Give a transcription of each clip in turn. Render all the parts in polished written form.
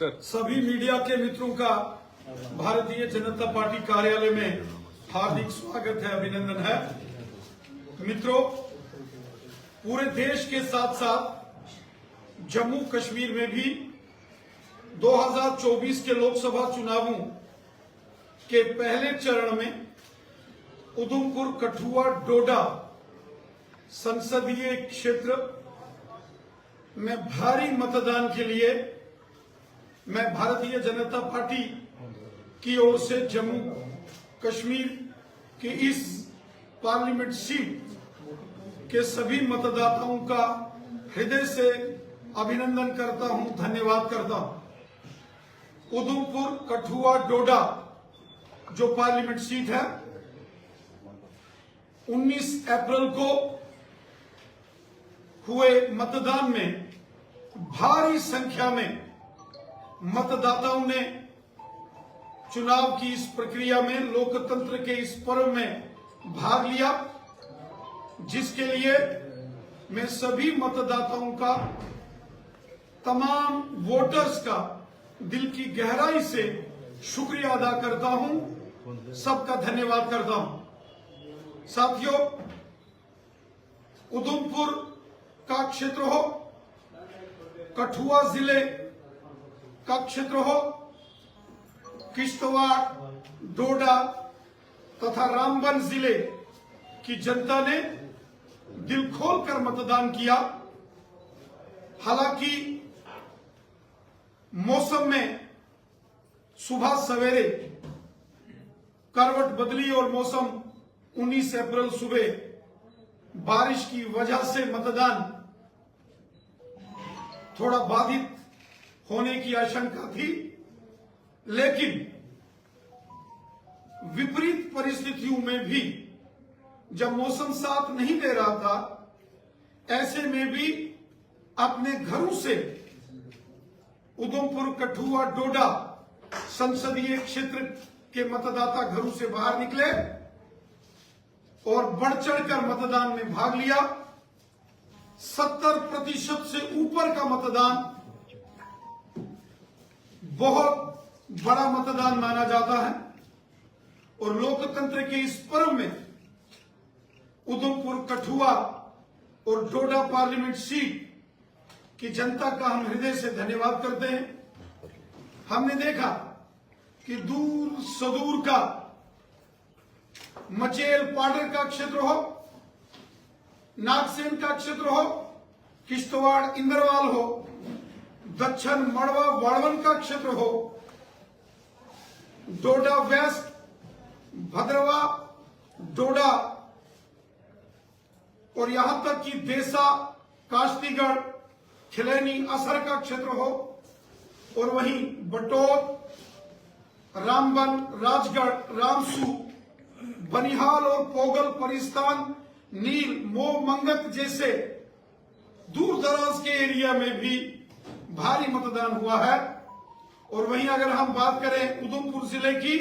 सभी मीडिया के मित्रों का भारतीय जनता पार्टी कार्यालय में हार्दिक स्वागत है, अभिनंदन है। मित्रों, पूरे देश के साथ साथ जम्मू कश्मीर में भी 2024 के लोकसभा चुनावों के पहले चरण में उधमपुर, कठुआ, डोडा संसदीय क्षेत्र में भारी मतदान के लिए मैं भारतीय जनता पार्टी की ओर से जम्मू कश्मीर की इस पार्लियामेंट सीट के सभी मतदाताओं का हृदय से अभिनंदन करता हूं, धन्यवाद करता हूं। उधमपुर, कठुआ, डोडा जो पार्लियामेंट सीट है, 19 अप्रैल को हुए मतदान में भारी संख्या में मतदाताओं ने चुनाव की इस प्रक्रिया में, लोकतंत्र के इस पर्व में भाग लिया, जिसके लिए मैं सभी मतदाताओं का, तमाम वोटर्स का दिल की गहराई से शुक्रिया अदा करता हूं, सबका धन्यवाद करता हूं। साथियों, उधमपुर का क्षेत्र हो, कठुआ जिले का क्षेत्र हो, किश्तवाड़, डोडा तथा रामबन जिले की जनता ने दिल खोलकर मतदान किया। हालांकि मौसम में सुबह सवेरे करवट बदली और मौसम 19 अप्रैल सुबह बारिश की वजह से मतदान थोड़ा बाधित होने की आशंका थी, लेकिन विपरीत परिस्थितियों में भी जब मौसम साथ नहीं दे रहा था, ऐसे में भी अपने घरों से उधमपुर, कठुआ, डोडा संसदीय क्षेत्र के मतदाता घरों से बाहर निकले और बढ़ चढ़कर मतदान में भाग लिया। 70% से ऊपर का मतदान बहुत बड़ा मतदान माना जाता है और लोकतंत्र के इस पर्व में उधमपुर, कठुआ और डोडा पार्लियामेंट सीट की जनता का हम हृदय से धन्यवाद करते हैं। हमने देखा कि दूर सुदूर का मचेल, पाडर का क्षेत्र हो, नागसेन का क्षेत्र हो, किश्तवाड़, इंदरवाल हो, दक्षिण मड़वा, वाड़वन का क्षेत्र हो, डोडा वेस्ट, भद्रवा, डोडा और यहां तक कि देसा, काश्तीगढ़, खिलैनी, असर का क्षेत्र हो, और वहीं बटोत, रामबन, राजगढ़, रामसू, बनिहाल और पोगल, परिस्तान, नील, मोह, मंगत जैसे दूर दराज के एरिया में भी भारी मतदान हुआ है। और वहीं अगर हम बात करें उधमपुर जिले की,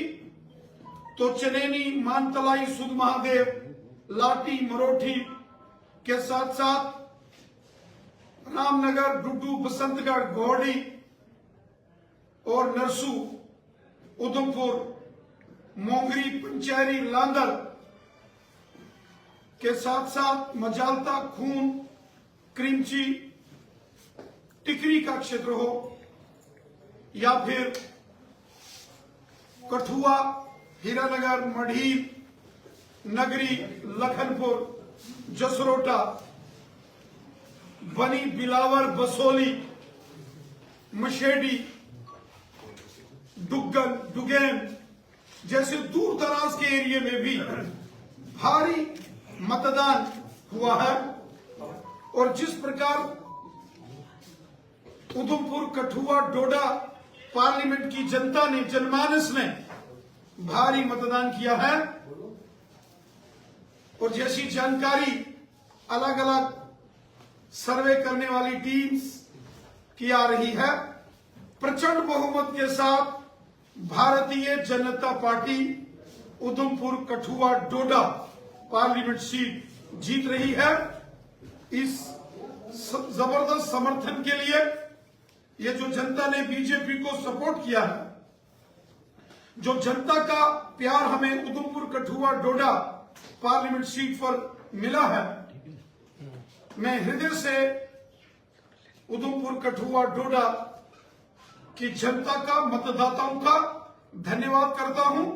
तो चनैनी, मानतलाई, सुध महादेव, लाठी, मरोठी के साथ साथ रामनगर, डुडू, बसंतगढ़, घोड़ी और नरसू, उधमपुर, मोंगरी, पंचैरी, लांदर के साथ साथ मजालता, खून, क्रिमची, टिकरी का क्षेत्र हो, या फिर कठुआ, हीरानगर, मढ़ी, नगरी, लखनपुर, जसरोटा, बनी, बिलावर, बसोली, मशेडी, डुग्गन, डुगेन जैसे दूर दराज के एरिया में भी भारी मतदान हुआ है। और जिस प्रकार उधमपुर, कठुआ, डोडा पार्लियामेंट की जनता ने, जनमानस ने भारी मतदान किया है, और जैसी जानकारी अलग अलग सर्वे करने वाली टीम्स की आ रही है, प्रचंड बहुमत के साथ भारतीय जनता पार्टी उधमपुर, कठुआ, डोडा पार्लियामेंट सीट जीत रही है। इस जबरदस्त समर्थन के लिए ये जो जनता ने बीजेपी को सपोर्ट किया है, जो जनता का प्यार हमें उधमपुर कठुआ डोडा पार्लियामेंट सीट पर मिला है, मैं हृदय से उधमपुर कठुआ डोडा की जनता का, मतदाताओं का धन्यवाद करता हूं।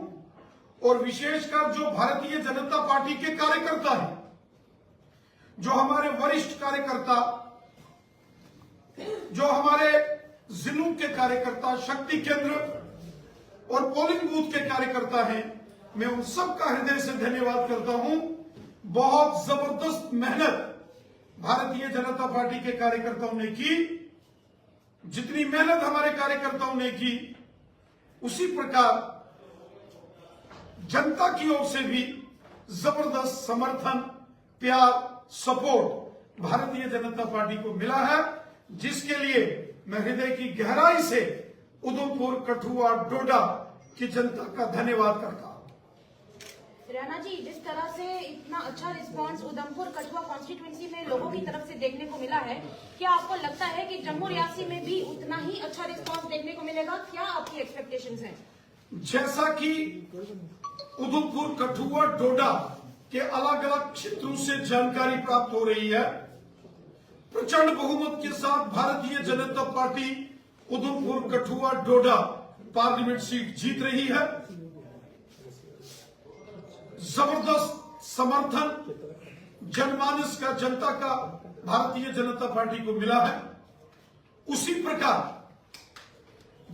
और विशेषकर जो भारतीय जनता पार्टी के कार्यकर्ता हैं, जो हमारे वरिष्ठ कार्यकर्ता, जो हमारे जिलों के कार्यकर्ता, शक्ति केंद्र और पोलिंग बूथ के कार्यकर्ता हैं, मैं उन सब का हृदय से धन्यवाद करता हूं। बहुत जबरदस्त मेहनत भारतीय जनता पार्टी के कार्यकर्ताओं ने की। जितनी मेहनत हमारे कार्यकर्ताओं ने की, उसी प्रकार जनता की ओर से भी जबरदस्त समर्थन, प्यार, सपोर्ट भारतीय जनता पार्टी को मिला है, जिसके लिए मैं हृदय की गहराई से उधमपुर कठुआ डोडा की जनता का धन्यवाद करता हूं। राणा जी, जिस तरह से इतना अच्छा रिस्पांस उधमपुर कठुआ कॉन्स्टिट्यूएंसी में लोगों की तरफ से देखने को मिला है, क्या आपको लगता है कि जम्मू रियासी में भी उतना ही अच्छा रिस्पांस देखने को मिलेगा? क्या आपकी एक्सपेक्टेशंस हैं? जैसा कि उधमपुर कठुआ डोडा के अलग अलग क्षेत्रों से जानकारी प्राप्त हो रही है, प्रचंड बहुमत के साथ भारतीय जनता पार्टी उधमपुर कठुआ डोडा पार्लियामेंट सीट जीत रही है। जबरदस्त समर्थन जनमानस का, जनता का भारतीय जनता पार्टी को मिला है। उसी प्रकार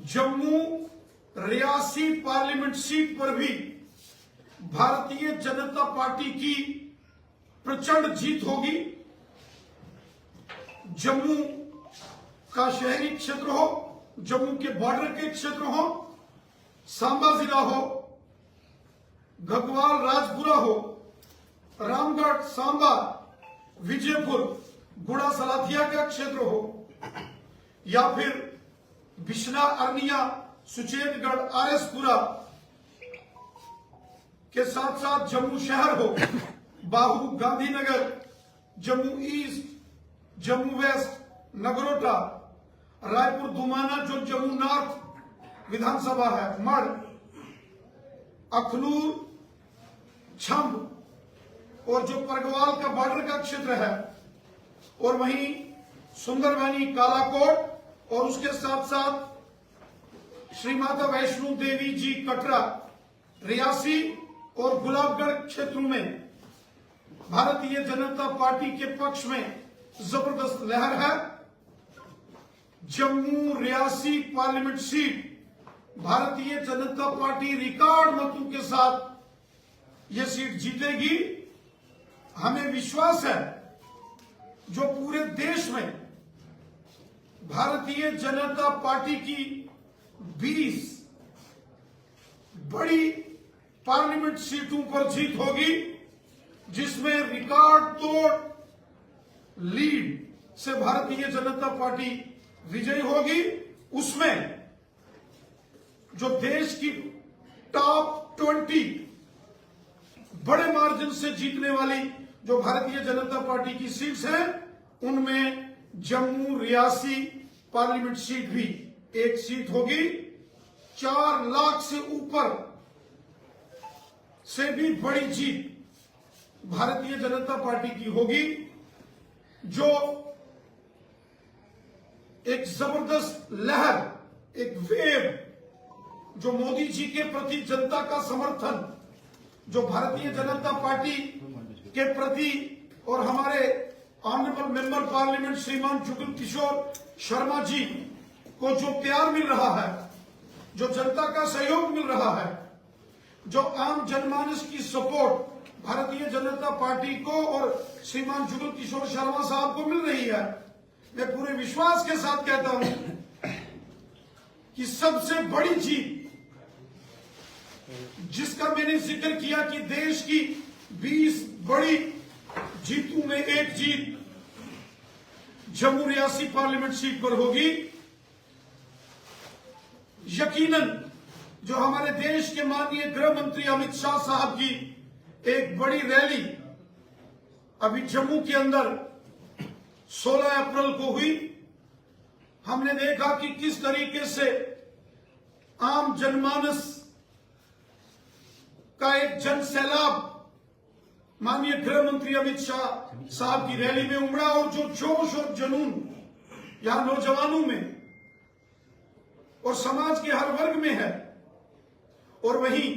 जम्मू रियासी पार्लियामेंट सीट पर भी भारतीय जनता पार्टी की प्रचंड जीत होगी। जम्मू का शहरी क्षेत्र हो, जम्मू के बॉर्डर के क्षेत्र हो, सांबा जिला हो, घगवाल राजपुरा हो, रामगढ़, सांबा, विजयपुर, गुड़ा सलाथिया का क्षेत्र हो, या फिर बिश्ना, अरनिया, सुचेतगढ़, आरएसपुरा के साथ साथ जम्मू शहर हो, बाहू, गांधीनगर, जम्मू ईस्ट, जम्मू वेस्ट, नगरोटा, रायपुर, दुमाना जो जम्मू नॉर्थ विधानसभा है, मढ़, अखनूर, छंब और जो परगवाल का बॉर्डर का क्षेत्र है, और वहीं सुंदरबनी, कालाकोट और उसके साथ साथ श्री माता वैष्णो देवी जी कटरा, रियासी और गुलाबगढ़ क्षेत्रों में भारतीय जनता पार्टी के पक्ष में जबरदस्त लहर है। Jammu Reasi parliament seat Bharatiya Janata party record मतों के साथ यह सीट जीतेगी। हमें विश्वास है, जो पूरे देश में भारतीय जनता पार्टी की 20 बड़ी पार्लियामेंट सीटों पर जीत होगी, जिसमें रिकॉर्ड तोड़ लीड से भारतीय जनता पार्टी विजयी होगी। उसमें जो देश की टॉप 20 बड़े मार्जिन से जीतने वाली जो भारतीय जनता पार्टी की सीट्स हैं, उनमें जम्मू रियासी पार्लियामेंट सीट भी एक सीट होगी। 4 लाख से ऊपर से भी बड़ी जीत भारतीय जनता पार्टी की होगी, जो एक जबरदस्त लहर, एक वेव, जो मोदी जी के प्रति जनता का समर्थन, जो भारतीय जनता पार्टी के प्रति और हमारे ऑनरेबल मेंबर पार्लियामेंट श्रीमान जुगल किशोर शर्मा जी को जो प्यार मिल रहा है, जो जनता का सहयोग मिल रहा है, जो आम जनमानस की सपोर्ट भारतीय जनता पार्टी को और श्रीमान जुगल किशोर शर्मा साहब को मिल रही है, मैं पूरे विश्वास के साथ कहता हूं कि सबसे बड़ी जीत, जिसका मैंने जिक्र किया कि देश की 20 बड़ी जीतों में एक जीत जम्मू रियासी पार्लियामेंट सीट पर होगी। यकीनन जो हमारे देश के माननीय गृह मंत्री अमित शाह साहब की एक बड़ी रैली अभी जम्मू के अंदर 16 अप्रैल को हुई, हमने देखा कि किस तरीके से आम जनमानस का एक जन सैलाब माननीय गृह मंत्री अमित शाह साहब की रैली में उमड़ा और जो जोश और जुनून यहां नौजवानों में और समाज के हर वर्ग में है, और वहीं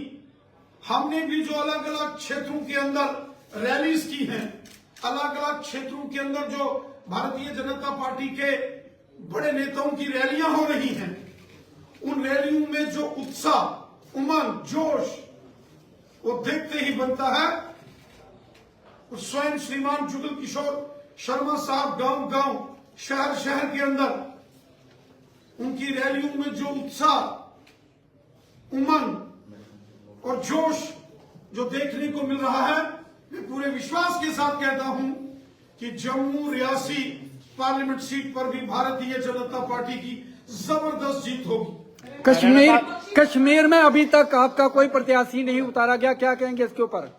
हमने भी जो अलग अलग क्षेत्रों के अंदर रैलीज की हैं, अलग अलग क्षेत्रों के अंदर जो भारतीय जनता पार्टी के बड़े नेताओं की रैलियां हो रही हैं, उन रैलियों में जो उत्साह, उमंग, जोश वो देखते ही बनता है। और स्वयं श्रीमान जुगल किशोर शर्मा साहब गांव गांव, शहर शहर के अंदर उनकी रैलियों में जो उत्साह, उमंग और जोश जो देखने को मिल रहा है, मैं पूरे विश्वास के साथ कहता हूं कि जम्मू रियासी पार्लियामेंट सीट पर भी भारतीय जनता पार्टी की जबरदस्त जीत होगी। कश्मीर में अभी तक आपका कोई प्रत्याशी नहीं उतारा गया, क्या कहेंगे इसके ऊपर?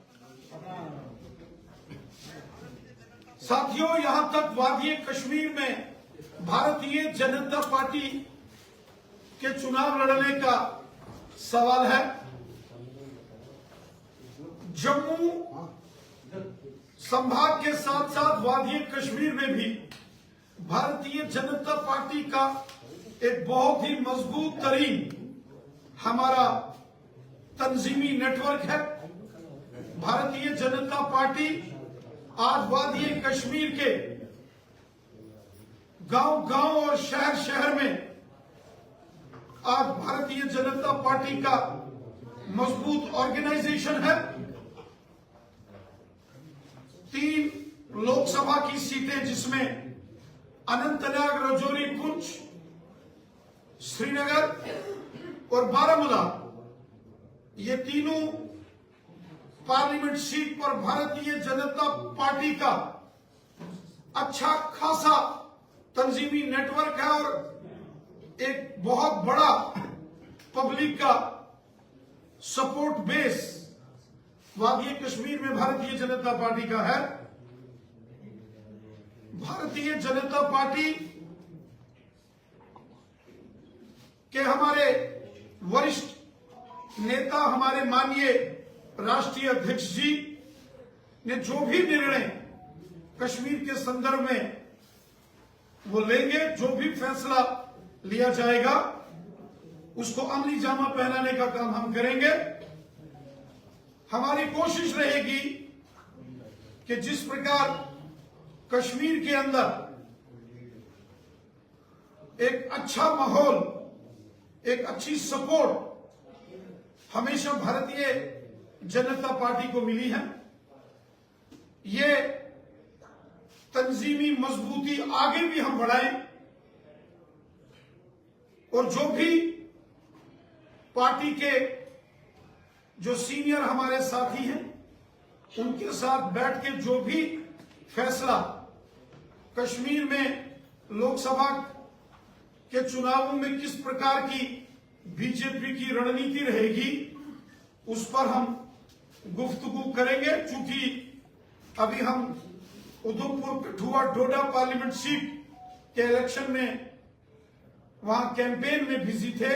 साथियों, यहां तक वादी कश्मीर में भारतीय जनता पार्टी के चुनाव लड़ने का सवाल है। जम्मू संभाग के साथ साथ वादी कश्मीर में भी भारतीय जनता पार्टी का एक बहुत ही मजबूत तरीन हमारा तंजीमी नेटवर्क है। भारतीय जनता पार्टी आज वादी कश्मीर के गांव गांव और शहर शहर में आज भारतीय जनता पार्टी का मजबूत ऑर्गेनाइजेशन है। 3 लोकसभा की सीटें जिसमें अनंतनाग, राजौरी, पुंछ, श्रीनगर और बारामूला, ये तीनों पार्लियामेंट सीट पर भारतीय जनता पार्टी का अच्छा खासा तंजीमी नेटवर्क है और एक बहुत बड़ा पब्लिक का सपोर्ट बेस वादी कश्मीर में भारतीय जनता पार्टी का है। भारतीय जनता पार्टी के हमारे वरिष्ठ नेता, हमारे माननीय राष्ट्रीय अध्यक्ष जी ने जो भी निर्णय कश्मीर के संदर्भ में वो लेंगे, जो भी फैसला लिया जाएगा उसको अमली जामा पहनाने का काम हम करेंगे। हमारी कोशिश रहेगी कि जिस प्रकार कश्मीर के अंदर एक अच्छा माहौल, एक अच्छी सपोर्ट हमेशा भारतीय जनता पार्टी को मिली है, ये तंजीमी मजबूती आगे भी हम बढ़ाएं और जो भी पार्टी के जो सीनियर हमारे साथी हैं उनके साथ बैठ के जो भी फैसला कश्मीर में लोकसभा के चुनावों में किस प्रकार की बीजेपी की रणनीति रहेगी उस पर हम गुफ्तगू करेंगे। चूंकि अभी हम उधमपुर, कठुआ, डोडा पार्लियामेंट सीट के इलेक्शन में वहां कैंपेन में बिजी थे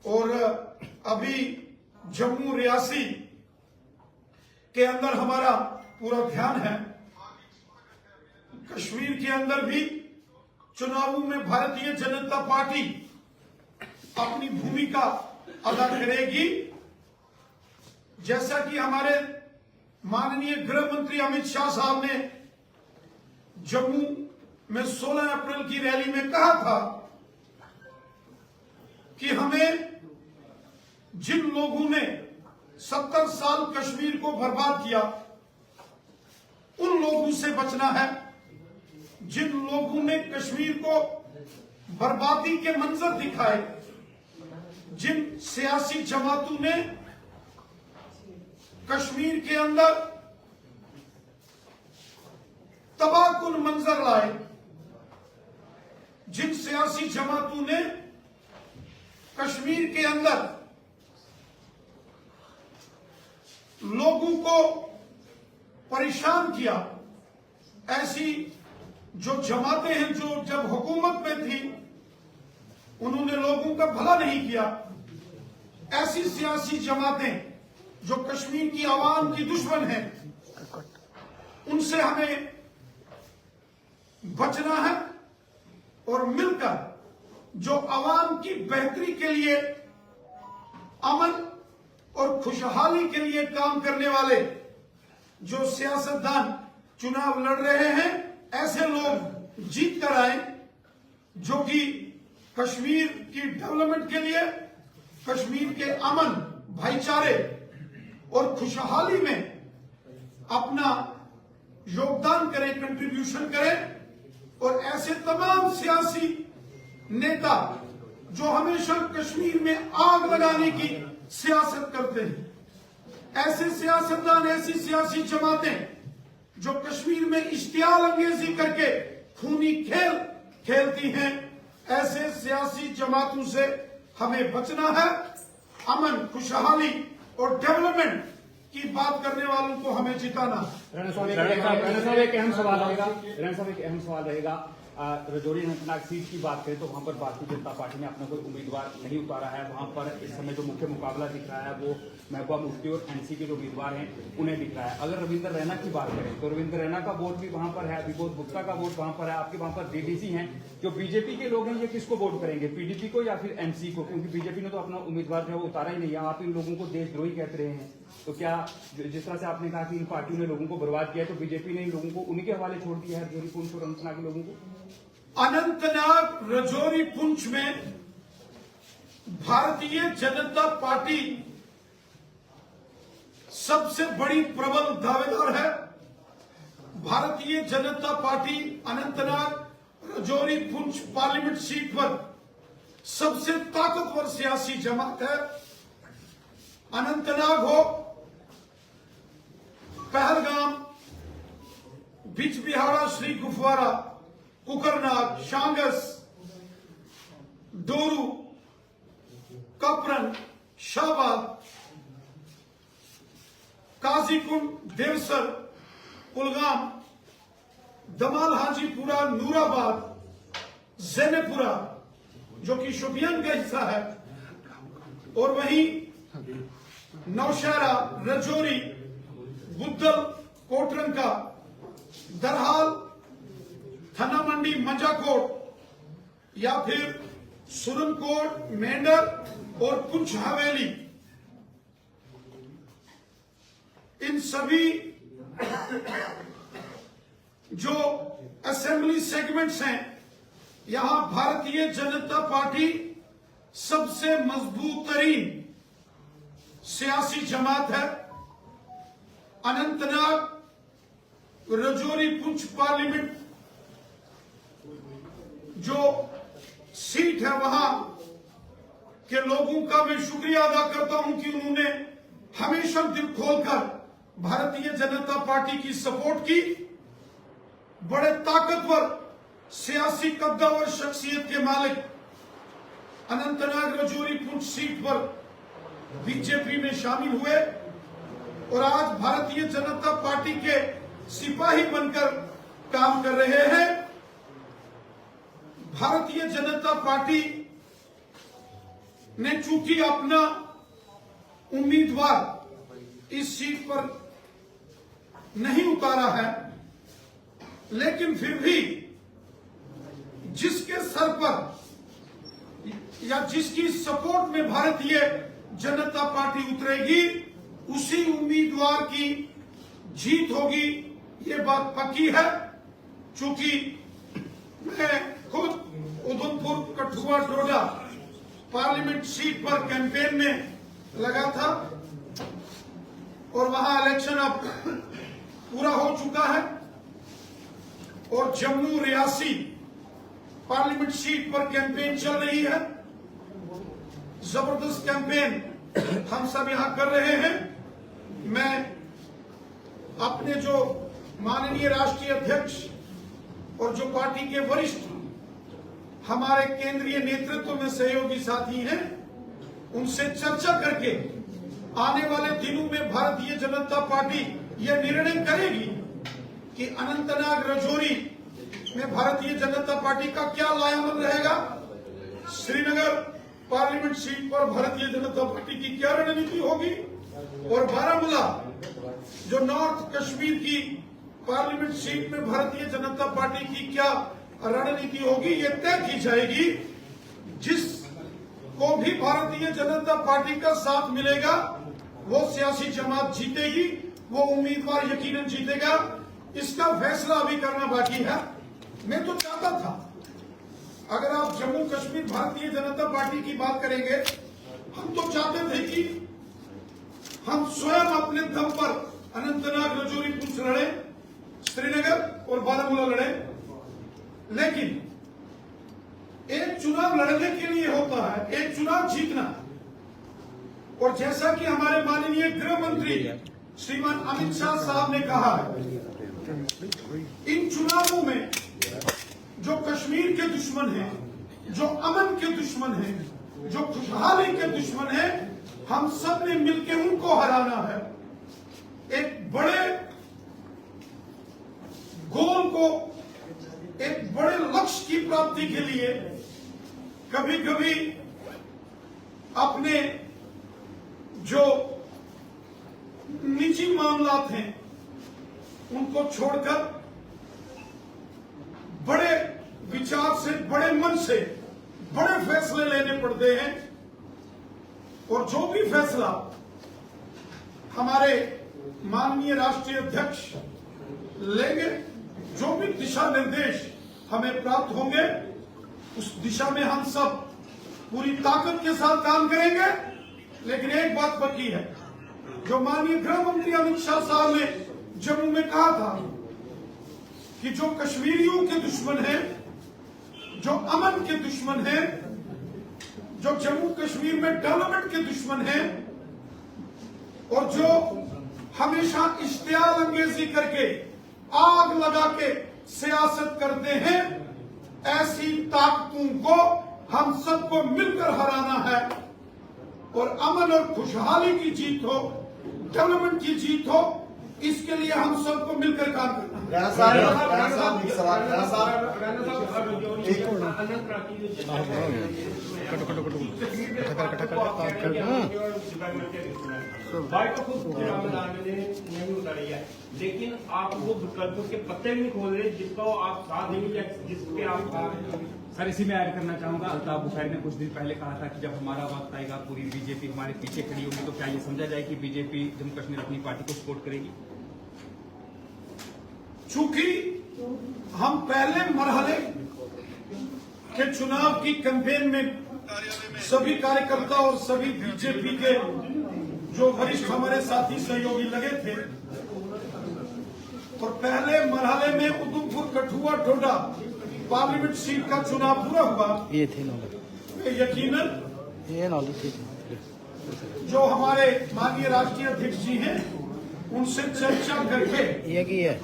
और अभी जम्मू रियासी के अंदर हमारा पूरा ध्यान है। कश्मीर के अंदर भी चुनावों में भारतीय जनता पार्टी अपनी भूमिका अदा करेगी। जैसा कि हमारे माननीय गृह मंत्री अमित शाह साहब ने जम्मू में 16 अप्रैल की रैली में कहा था कि हमें जिन लोगों ने 70 साल कश्मीर को बर्बाद किया उन लोगों से बचना है। जिन लोगों ने कश्मीर को बर्बादी के मंजर दिखाए, जिन सियासी जमातों ने कश्मीर के अंदर तबाहकुन मंजर लाए, जिन सियासी जमातों ने कश्मीर के अंदर लोगों को परेशान किया, ऐसी जो जमातें हैं जो जब हुकूमत में थी उन्होंने लोगों का भला नहीं किया, ऐसी सियासी जमातें जो कश्मीर की आवाम की दुश्मन हैं, उनसे हमें बचना है और मिलकर जो आवाम की बेहतरी के लिए, अमन और खुशहाली के लिए काम करने वाले जो सियासतदान चुनाव लड़ रहे हैं, ऐसे लोग जीत कर आए जो कि कश्मीर की डेवलपमेंट के लिए, कश्मीर के अमन, भाईचारे और खुशहाली में अपना योगदान करें, कंट्रीब्यूशन करें। और ऐसे तमाम सियासी नेता जो हमेशा कश्मीर में आग लगाने की सियासत करते हैं, ऐसे सियासतदान, ऐसी सियासी जमातें जो कश्मीर में इश्तियाल अंगेजी करके खूनी खेल खेलती हैं, ऐसे सियासी जमातों से हमें बचना है। अमन, खुशहाली और डेवलपमेंट की बात करने वालों को हमें जिताना है। राणा साहब एक अहम सवाल रहेगा। राणा साहब एक अहम सवाल रहेगा। रजौरी अनंतनाग सीट की बात करें तो वहां पर भारतीय जनता पार्टी ने अपना कोई उम्मीदवार नहीं उतारा है। वहां पर इस समय जो मुख्य मुकाबला दिख रहा है वो महबूबा मुफ्ती और एनसी के जो उम्मीदवार हैं उन्हें दिख रहा है। अगर रविंद्र रैना की बात करें तो रविंद्र रैना का वोट भी वहां पर है, विबोध गुप्ता का वोट वहां पर है, आपके वहां पर डीडीसी हैं। जो बीजेपी के लोग हैं ये किसको वोट करेंगे, पीडीपी को या फिर एनसी को? क्योंकि बीजेपी ने तो अपना उम्मीदवार जो है वो उतारा ही नहीं है। आप इन लोगों को देशद्रोही कहते रहे हैं, तो क्या जिस तरह से आपने कहा कि इन पार्टियों ने लोगों को बर्बाद किया है, तो बीजेपी ने इन लोगों को उन्हीं के हवाले छोड़ दिया है, रजौरी पुंछ और अनंतनाग के लोगों को? अनंतनाग, रजौरी, पुंछ में भारतीय जनता पार्टी सबसे बड़ी प्रबल दावेदार है। Bharatiya Janata party Anantnag, Rajouri, Poonch parliament seat पर सबसे ताकतवर सियासी जमात है। अनंतनाग हो, पहलगाम, बिजबिहाड़ा, श्री गुफवारा, कुकरनाग, शांगस, डोरू, कपरन, शाहबाद, काजीकुंड, देवसर, कुलगाम, दमाल, हाजीपुरा, नूराबाद, जैनेपुरा जो कि शोपियान का हिस्सा है, और वहीं नौशहरा, रजौरी, बुद्धल, कोटरंका, दरहाल, थना मंडी, मंजाकोट या फिर सुरनकोट, मेंढर और पुंछ हवेली, इन सभी जो असेंबली सेगमेंट्स हैं, यहां भारतीय जनता पार्टी सबसे मजबूत तरीन सियासी जमात है। अनंतनाग, रजौरी, पुंछ पार्लियामेंट जो सीट है, वहां के लोगों का मैं शुक्रिया अदा करता हूं कि उन्होंने हमेशा दिल खोलकर भारतीय जनता पार्टी की सपोर्ट की। बड़े ताकतवर सियासी कद्दावर शख्सियत के मालिक अनंतनाग, रजौरी, पुंछ सीट पर बीजेपी में शामिल हुए और आज भारतीय जनता पार्टी के सिपाही बनकर काम कर रहे हैं। भारतीय जनता पार्टी ने चूंकि अपना उम्मीदवार इस सीट पर नहीं उतारा है, लेकिन फिर भी जिसके सर पर या जिसकी सपोर्ट में भारतीय जनता पार्टी उतरेगी, उसी उम्मीदवार की जीत होगी, ये बात पक्की है। चूंकि मैं खुद उधमपुर, कठुआ, डोडा पार्लियामेंट सीट पर कैंपेन में लगा था और वहां इलेक्शन अब पूरा हो चुका है और जम्मू, रियासी पार्लियामेंट सीट पर कैंपेन चल रही है। जबरदस्त कैंपेन हम सब यहां कर रहे हैं। मैं अपने जो माननीय राष्ट्रीय अध्यक्ष और जो पार्टी के वरिष्ठ हमारे केंद्रीय नेतृत्व में सहयोगी साथी हैं, उनसे चर्चा करके आने वाले दिनों में भारतीय जनता पार्टी यह निर्णय करेगी कि अनंतनाग, रजौरी में भारतीय जनता पार्टी का क्या लायामल रहेगा, श्रीनगर पार्लियामेंट सीट पर भारतीय जनता पार्टी की क्या रणनीति होगी, और बारामूला जो नॉर्थ कश्मीर की पार्लियामेंट सीट में भारतीय जनता पार्टी की क्या रणनीति होगी, ये तय की जाएगी। जिसको भी भारतीय जनता पार्टी का साथ मिलेगा वो सियासी जमात जीतेगी, वो उम्मीदवार यकीनन जीतेगा। इसका फैसला अभी करना बाकी है। मैं तो चाहता था, अगर आप जम्मू कश्मीर भारतीय जनता पार्टी की बात करेंगे, हम तो चाहते थे कि हम स्वयं अपने दम पर अनंतनाग, रजौरी, पुंछ लड़े, श्रीनगर और बारामूला लड़े, लेकिन एक चुनाव लड़ने के लिए होता है एक चुनाव जीतना। और जैसा कि हमारे माननीय गृह मंत्री श्रीमान अमित शाह साहब ने कहा है, इन चुनावों में जो कश्मीर के दुश्मन हैं, जो अमन के दुश्मन हैं, जो खुशहाली के दुश्मन हैं, हम सब ने मिलकर उनको हराना है। एक बड़े गोल को, एक बड़े लक्ष्य की प्राप्ति के लिए कभी कभी अपने जो निजी मामलात हैं उनको छोड़कर बड़े विचार से, बड़े मन से बड़े फैसले लेने पड़ते हैं। और जो भी फैसला हमारे माननीय राष्ट्रीय अध्यक्ष लेंगे, जो भी दिशा निर्देश हमें प्राप्त होंगे, उस दिशा में हम सब पूरी ताकत के साथ काम करेंगे। लेकिन एक बात बाकी है, जो माननीय गृह मंत्री अमित शाह साहब ने जम्मू में कहा था कि जो कश्मीरियों के दुश्मन हैं, जो अमन के दुश्मन हैं, जो जम्मू कश्मीर में डेवलपमेंट के दुश्मन हैं, और जो हमेशा इश्तियाल अंगेजी करके, आग लगा के सियासत करते हैं, ऐसी ताकतों को हम सबको मिलकर हराना है। और अमन और खुशहाली की जीत हो, डेवलपमेंट की जीत हो, इसके लिए हम सबको मिलकर काम करना है। राणा साहब एक सवाल। राणा साहब नहीं उतारी है, लेकिन आप वो विकल्पों के पत्ते भी नहीं खोल रहे जिसको आप साथ देंगे, जिसपे आप। सर इसी में ऐड करना चाहूंगा, अल्ताफ बुखारी ने कुछ दिन पहले कहा था कि जब हमारा वक्त आएगा पूरी बीजेपी हमारे पीछे खड़ी होगी, तो क्या ये समझा जाए कि बीजेपी जम्मू कश्मीर अपनी पार्टी को सपोर्ट करेगी? चूंकि हम पहले मरहले के चुनाव की कैंपेन में सभी कार्यकर्ता और सभी बीजेपी के जो वरिष्ठ हमारे साथी सहयोगी लगे थे, और पहले मरहले में उधमपुर, कठुआ, डोडा पार्लियामेंट सीट का चुनाव पूरा हुआ। ये थे यकीनन ये नॉलेज थे जो हमारे माननीय राष्ट्रीय अध्यक्ष जी हैं, उनसे चर्चा करके ये की है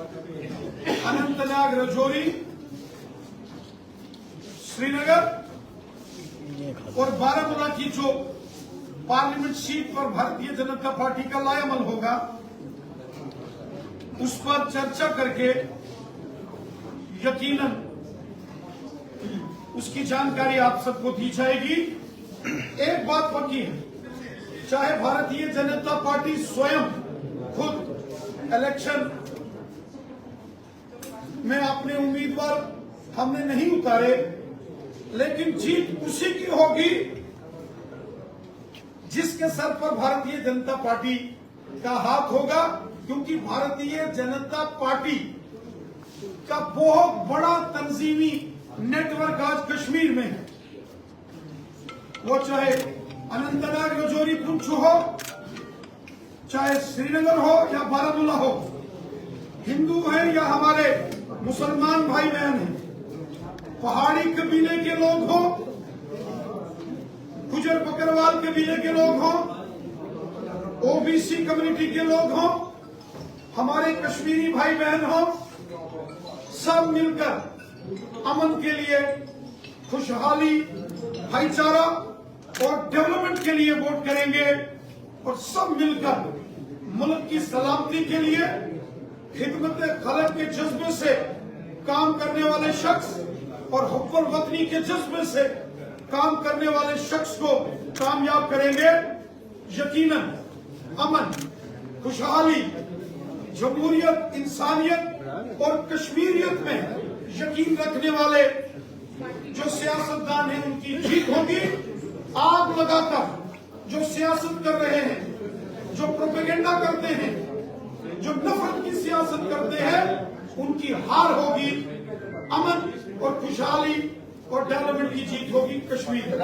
अनंतनाग, रजौरी, श्रीनगर और बारामूला की जो पार्लियामेंट सीट पर भारतीय जनता पार्टी का लायामल होगा, उस पर चर्चा करके यकीनन उसकी जानकारी आप सबको दी जाएगी। एक बात पक्की है, चाहे भारतीय जनता पार्टी स्वयं खुद इलेक्शन में अपने उम्मीदवार हमने नहीं उतारे, लेकिन जीत उसी की होगी जिसके सर पर भारतीय जनता पार्टी का हाथ होगा, क्योंकि भारतीय जनता पार्टी का बहुत बड़ा तंजीमी नेटवर्क आज कश्मीर में है। वो चाहे अनंतनाग, रजौरी, पुंछ हो, चाहे श्रीनगर हो या बारामूला हो, हिंदू हैं या हमारे मुसलमान भाई बहन हैं, पहाड़ी कबीले के लोग हो, गुजर बकरवाल कबीले के लोग हो, ओबीसी कम्युनिटी के लोग हो, हमारे कश्मीरी भाई बहन हो, सब मिलकर अमन के लिए, खुशहाली, भाईचारा और डेवलपमेंट के लिए वोट करेंगे। और सब मिलकर मुल्क की सलामती के लिए, खिदमत खलक के जज्बे से काम करने वाले शख्स और हुब्बुल वतनी के जज्बे से काम करने वाले शख्स को कामयाब करेंगे। यकीनन अमन, खुशहाली, जमहूरियत, इंसानियत और कश्मीरियत में यकीन रखने वाले जो सियासतदान हैं उनकी जीत होगी। आग लगाकर जो सियासत कर रहे हैं, जो प्रोपेगेंडा करते हैं, जो नफरत की सियासत करते हैं, उनकी हार होगी। अमन और खुशहाली और डेवलपमेंट की जीत होगी कश्मीर में।